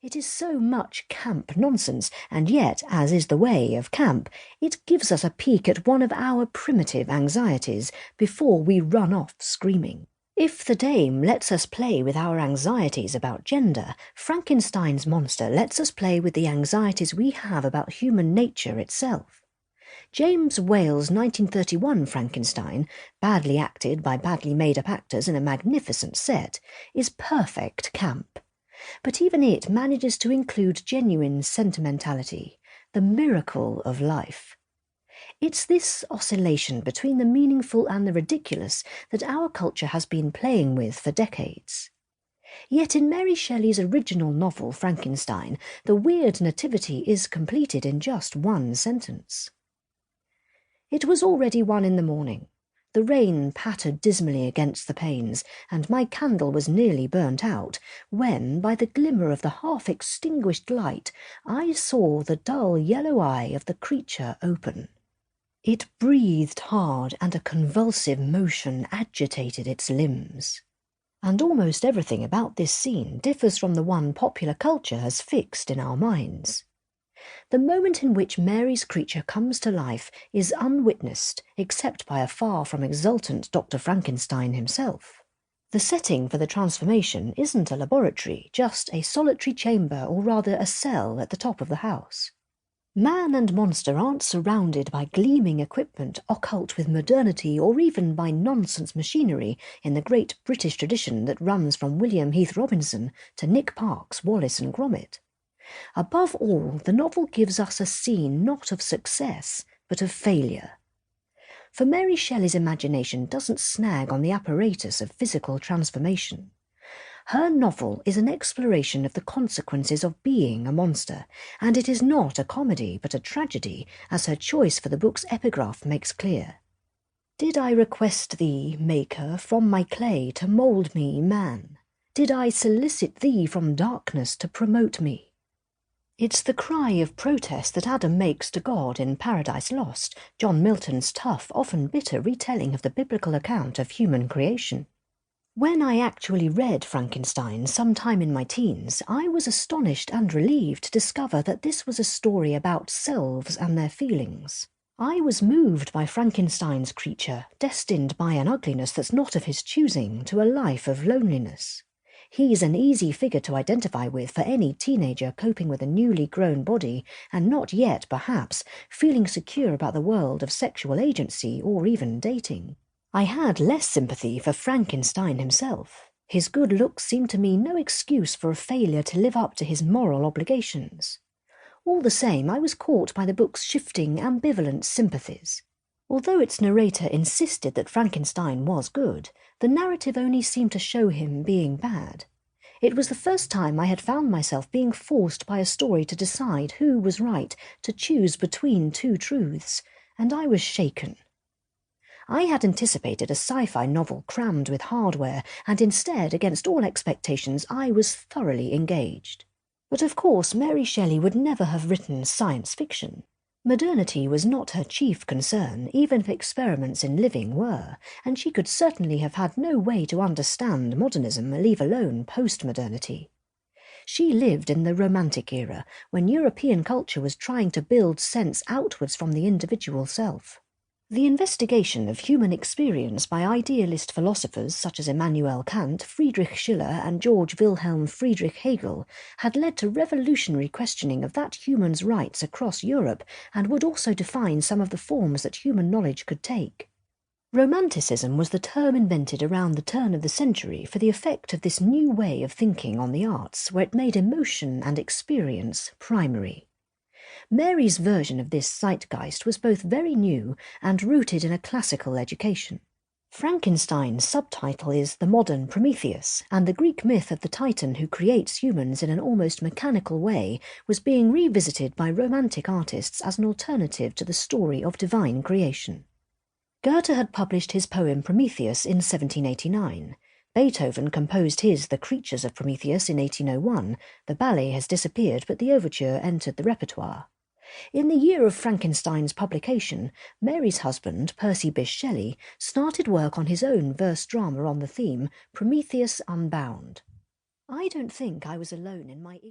It is so much camp nonsense, and yet, as is the way of camp, it gives us a peek at one of our primitive anxieties before we run off screaming. If the dame lets us play with our anxieties about gender, Frankenstein's monster lets us play with the anxieties we have about human nature itself. James Whale's 1931 Frankenstein, badly acted by badly made-up actors in a magnificent set, is perfect camp. But even it manages to include genuine sentimentality, the miracle of life. It's this oscillation between the meaningful and the ridiculous that our culture has been playing with for decades. Yet in Mary Shelley's original novel Frankenstein, the weird nativity is completed in just one sentence. It was already 1 a.m. The rain pattered dismally against the panes, and my candle was nearly burnt out, when, by the glimmer of the half-extinguished light, I saw the dull yellow eye of the creature open. It breathed hard, and a convulsive motion agitated its limbs. And almost everything about this scene differs from the one popular culture has fixed in our minds. The moment in which Mary's creature comes to life is unwitnessed, except by a far from exultant Dr. Frankenstein himself. The setting for the transformation isn't a laboratory, just a solitary chamber, or rather a cell at the top of the house. Man and monster aren't surrounded by gleaming equipment occult with modernity or even by nonsense machinery in the great British tradition that runs from William Heath Robinson to Nick Park's Wallace and Gromit. Above all, the novel gives us a scene not of success, but of failure. For Mary Shelley's imagination doesn't snag on the apparatus of physical transformation. Her novel is an exploration of the consequences of being a monster, and it is not a comedy but a tragedy, as her choice for the book's epigraph makes clear. Did I request thee, Maker, from my clay to mould me, man? Did I solicit thee from darkness to promote me? It's the cry of protest that Adam makes to God in Paradise Lost, John Milton's tough, often bitter retelling of the biblical account of human creation. When I actually read Frankenstein sometime in my teens, I was astonished and relieved to discover that this was a story about selves and their feelings. I was moved by Frankenstein's creature, destined by an ugliness that's not of his choosing to a life of loneliness. He's an easy figure to identify with for any teenager coping with a newly grown body and not yet, perhaps, feeling secure about the world of sexual agency or even dating. I had less sympathy for Frankenstein himself. His good looks seemed to me no excuse for a failure to live up to his moral obligations. All the same, I was caught by the book's shifting, ambivalent sympathies. Although its narrator insisted that Frankenstein was good, the narrative only seemed to show him being bad. It was the first time I had found myself being forced by a story to decide who was right, to choose between two truths, and I was shaken. I had anticipated a sci-fi novel crammed with hardware, and instead, against all expectations, I was thoroughly engaged. But of course Mary Shelley would never have written science fiction. Modernity was not her chief concern, even if experiments in living were, and she could certainly have had no way to understand modernism, leave alone postmodernity. She lived in the Romantic era, when European culture was trying to build sense outwards from the individual self. The investigation of human experience by idealist philosophers such as Emanuel Kant, Friedrich Schiller and George Wilhelm Friedrich Hegel had led to revolutionary questioning of that human's rights across Europe and would also define some of the forms that human knowledge could take. Romanticism was the term invented around the turn of the century for the effect of this new way of thinking on the arts, where it made emotion and experience primary. Mary's version of this zeitgeist was both very new and rooted in a classical education. Frankenstein's subtitle is The Modern Prometheus, and the Greek myth of the Titan who creates humans in an almost mechanical way was being revisited by Romantic artists as an alternative to the story of divine creation. Goethe had published his poem Prometheus in 1789. Beethoven composed his The Creatures of Prometheus in 1801. The ballet has disappeared, but the overture entered the repertoire. In the year of Frankenstein's publication, Mary's husband, Percy Bysshe Shelley, started work on his own verse drama on the theme Prometheus Unbound. I don't think I was alone in my ignorance.